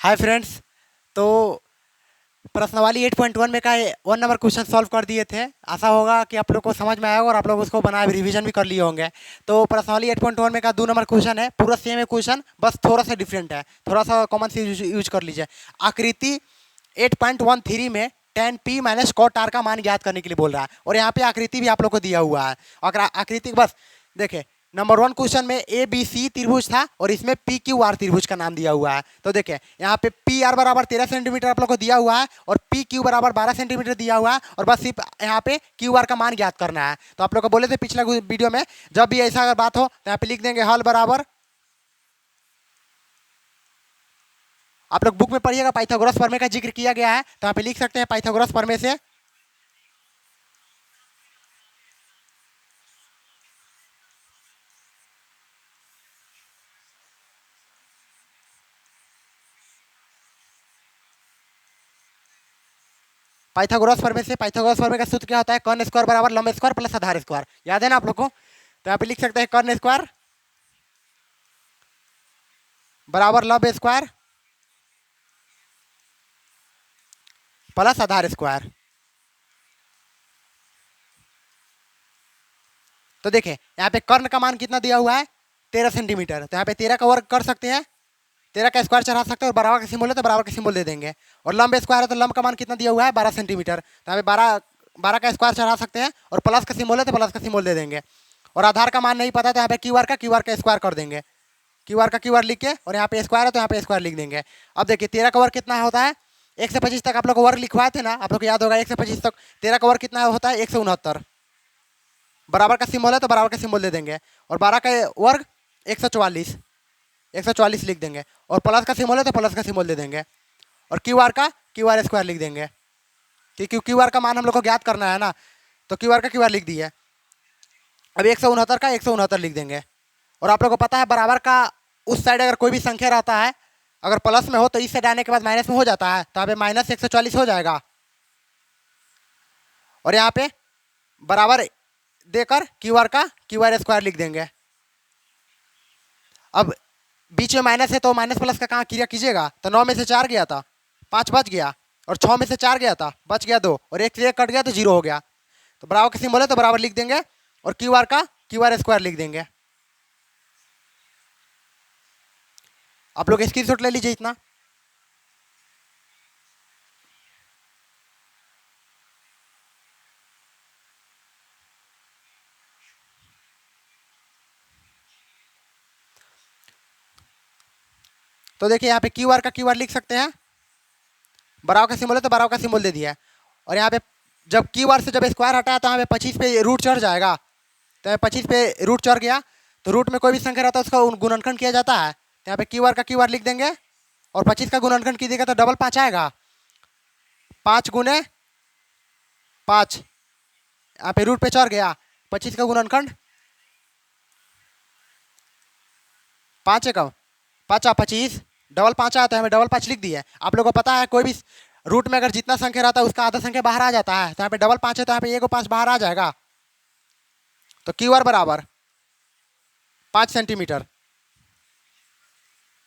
Hi friends. तो प्रश्नावली 8.1 में का 1 नंबर क्वेश्चन सॉल्व कर दिए थे। आशा होगा कि आप लोग को समझ में आएगा और आप लोग उसको बना रिवीजन भी कर लिए होंगे। तो प्रश्नावली 8.1 में का 2 नंबर क्वेश्चन है, पूरा सेम है क्वेश्चन, बस थोड़ा सा डिफरेंट है, थोड़ा सा कॉमन से यूज कर लीजिए। आकृति 8.13 में tan p माइनस कॉट आर का मान ज्ञात करने के लिए बोल रहा है, और यहाँ पे आकृति भी आप लोग को दिया हुआ है। अगर आकृति बस देखे, नंबर 1 क्वेश्चन में ए बी सी त्रिभुज था और इसमें पी क्यू आर त्रिभुज का नाम दिया हुआ है। तो देखिए यहाँ पे पी आर बराबर 13 सेंटीमीटर आप लोग को दिया हुआ है और पी क्यू बराबर 12 सेंटीमीटर दिया हुआ है, और बस सिर्फ यहाँ पे क्यू आर का मान ज्ञात करना है। तो आप लोग को बोले थे पिछला वीडियो में, जब भी ऐसा अगर बात हो तो यहाँ पे लिख देंगे हल बराबर, आप लोग बुक में पढ़िएगा पाइथागोरस प्रमेय का जिक्र किया गया है, तो यहाँ पे लिख सकते हैं पाइथागोरस प्रमेय से पाइथागोरस प्रमेय का सूत्र क्या होता है? कर्ण स्क्वायर बराबर लंब स्क्वायर प्लस आधार स्क्वायर। याद है ना आप लोग को? तो यहाँ पे लिख सकते हैं कर्ण स्क्वायर बराबर लंब स्क्वायर प्लस आधार स्क्वायर। तो देखिए यहाँ पे कर्ण का मान कितना दिया हुआ है? 13 सेंटीमीटर। तो यहाँ पे 13 का वर्ग कर सकते हैं, 13 का स्क्वायर चढ़ा सकते हैं, और बराबर का सिंबल है तो बराबर का सिंबल दे देंगे। और लंब स्क्वायर है तो लंब का मान कितना दिया हुआ है? 12 सेंटीमीटर। तो यहाँ पे 12 का स्क्वायर चढ़ा सकते हैं, और प्लस का सिंबल है तो प्लस का सिंबल दे देंगे। और आधार का मान नहीं पता तो यहाँ पे क्यू आर का स्क्वायर कर देंगे। क्यू आर लिख के, और यहाँ पे स्क्वायर है तो यहाँ पे स्क्वायर लिख देंगे। अब देखिए 13 का वर्ग कितना होता है? 1 से 25 तक आप लोग को वर्ग लिखवाए थे ना, आप लोग को याद होगा 1 से 25 तक 13 का वर्ग कितना होता है? 169। बराबर का सिंबल है तो बराबर का सिंबल दे देंगे, और 12 का वर्ग 144, 144 लिख देंगे, और प्लस का सिंबल है तो प्लस का सिंबल दे देंगे, और क्यू आर स्क्वायर लिख देंगे, क्योंकि क्यू आर का मान हम लोग को ज्ञात करना है ना। तो क्यू आर लिख दिए। अब 169 का 169 लिख देंगे। और आप लोग को पता है बराबर का उस साइड अगर कोई भी संख्या रहता है, अगर प्लस में हो तो इस साइड आने के बाद माइनस में हो जाता है, तो यहाँ पे माइनस 144 हो जाएगा। और यहाँ पे बराबर देकर क्यू आर स्क्वायर लिख देंगे। अब बीच में माइनस है तो माइनस प्लस का कहाँ क्रिया कीजिएगा? तो 9 में से 4 गया था, 5 बच गया, और 6 में से 4 गया था, बच गया 2, और 1 से 1 कट गया तो 0 हो गया। तो बराबर का सिंबल है तो बराबर लिख देंगे, और क्यू आर स्क्वायर लिख देंगे। आप लोग स्क्रीनशॉट ले लीजिए इतना। तो देखिए यहाँ पे क्यू आर लिख सकते हैं, बराबर का सिंबल है तो बराबर का सिंबल दे दिया। और यहाँ पे जब क्यू आर से जब स्क्वायर हटाया तो यहाँ पे 25 पे रूट चढ़ जाएगा। तो यहाँ 25 पे रूट चढ़ गया, तो रूट में कोई भी संख्या रहता है उसका गुणनखंड किया जाता है। तो यहाँ पे क्यू आर लिख देंगे, और 25 का गुणनखंड कीजिएगा तो डबल 5 आएगा, 5 गुने 5, यहाँ पे रूट पे चढ़ गया, 25 का गुणनखंड 5 है, कब 5 25, डबल 5 आता है, हमें डबल 5 लिख दिया। आप लोगों को पता है कोई भी रूट में अगर जितना संख्या रहता है उसका आधा संख्या बाहर आ जाता है, तो यहाँ पे डबल 5 है तो यहाँ पे 1 और 5 बाहर आ जाएगा। तो क्यू आर बराबर 5 सेंटीमीटर।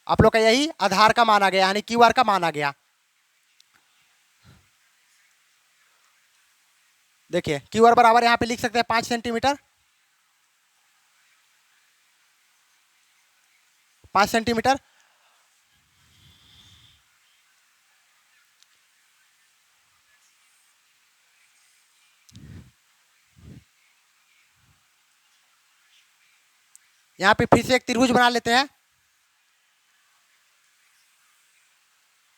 आप लोग का यही आधार का मान आ गया, यानी क्यू आर का मान आ गया। देखिए क्यू आर बराबर यहाँ पे लिख सकते हैं 5 सेंटीमीटर, 5 सेंटीमीटर। यहाँ पे फिर से एक त्रिभुज बना लेते हैं।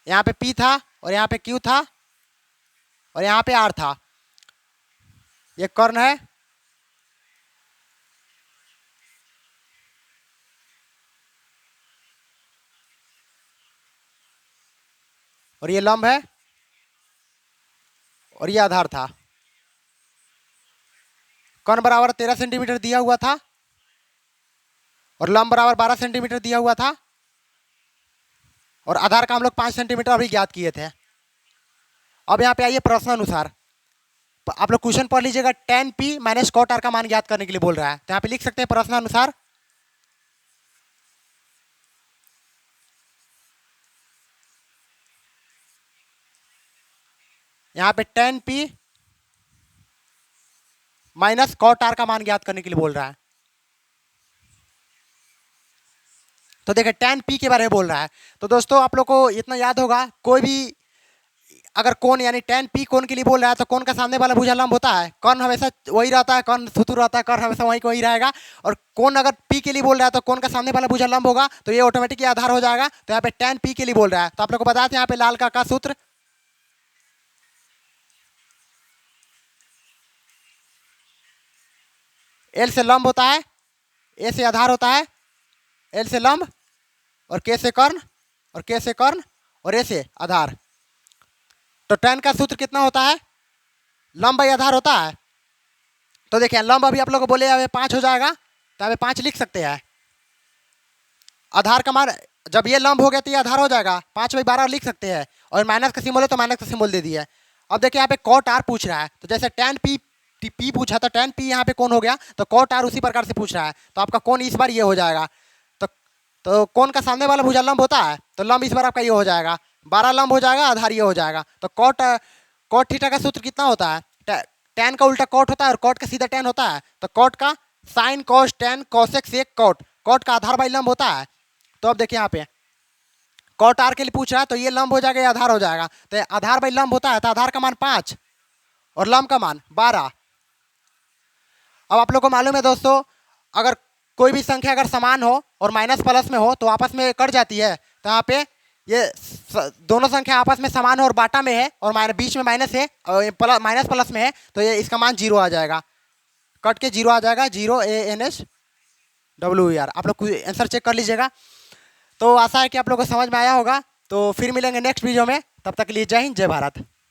यहाँ पे P था, और यहाँ पे Q था, और यहाँ पे R था। ये कर्ण है, और ये लंब है, और ये आधार था। कर्ण बराबर 13 सेंटीमीटर दिया हुआ था, और लंब बराबर 12 सेंटीमीटर दिया हुआ था, और आधार का हम लोग 5 सेंटीमीटर अभी ज्ञात किए थे। अब यहाँ पे आइए प्रश्न अनुसार, आप लोग क्वेश्चन पढ़ लीजिएगा। tan p माइनस कॉट आर का मान ज्ञात करने के लिए बोल रहा है, तो यहाँ पे लिख सकते हैं प्रश्न अनुसार, यहाँ पे tan p minus cot r का मान ज्ञात करने के लिए बोल रहा है। तो देखिए टेन पी के बारे में बोल रहा है। तो दोस्तों आप लोग को इतना याद होगा, कोई भी अगर कोण यानी टेन पी कोण के लिए बोल रहा है तो कोण का सामने वाला भुजा लंब होता है, कर्ण हमेशा वही रहता है, कर्ण सुतुर रहता है, कर्ण हमेशा वही वही रहेगा। और कोण अगर पी के लिए बोल रहा है तो कोण का सामने वाला भुजा लंब होगा, तो ये ऑटोमेटिक आधार हो जाएगा। तो यहाँ पे टेन पी के लिए बोल रहा है। तो आप लोग को बताते हैं यहाँ पे लाल का सूत्र, एल से लंब होता है, ए से आधार होता है, एल से लंब और के से कर्ण और के से कर्ण और ए से आधार। तो टेन का सूत्र कितना होता है, लंब बाई आधार होता है। तो देखिए लंब अभी आप लोग को बोले अभी 5 हो जाएगा, तो अभी 5 लिख सकते हैं। आधार का मान जब ये लंब हो गया तो ये आधार हो जाएगा, 5/12 लिख सकते हैं। और माइनस का सिंबल है तो माइनस का सिंबल दे दिया। अब देखिए यहाँ पे कॉट आर पूछ रहा है, तो जैसे टेन पी पी पूछा था, टेन पी यहाँ पे कौन हो गया, तो कॉट आर उसी प्रकार से पूछ रहा है। तो आपका कौन इस बार ये हो जाएगा। तो कौन का सामने वाला भुजा लंब होता है, तो लंब इस बार आपका ये हो जाएगा, 12 लंब हो जाएगा, आधार ये हो जाएगा। तो कॉट कॉट थीटा का सूत्र कितना होता है, टेन का उल्टा कॉट होता है और कॉट का सीधा टेन होता है। तो कॉट का sine cos tan cosec sec cot, cot का आधार बाई लंब होता है। तो अब देखिए यहाँ पे कॉट आर के लिए पूछ रहा है, तो ये लंब हो जाएगा, ये आधार हो जाएगा। तो आधार बाई लंब होता है, तो आधार का मान 5 और लंब का मान 12। अब आप लोग को मालूम है दोस्तों, अगर कोई भी संख्या अगर समान हो और माइनस प्लस में हो तो आपस में कट जाती है। तो यहाँ पे ये दोनों संख्या आपस में समान हो और बाटा में है और बीच में माइनस है और माइनस प्लस में है, तो ये इसका मान 0 आ जाएगा, कट के 0 आ जाएगा, 0 ANSWER। आप लोग आंसर चेक कर लीजिएगा। तो आशा है कि आप लोग को समझ में आया होगा। तो फिर मिलेंगे नेक्स्ट वीडियो में, तब तक के लिए जय हिंद जय भारत।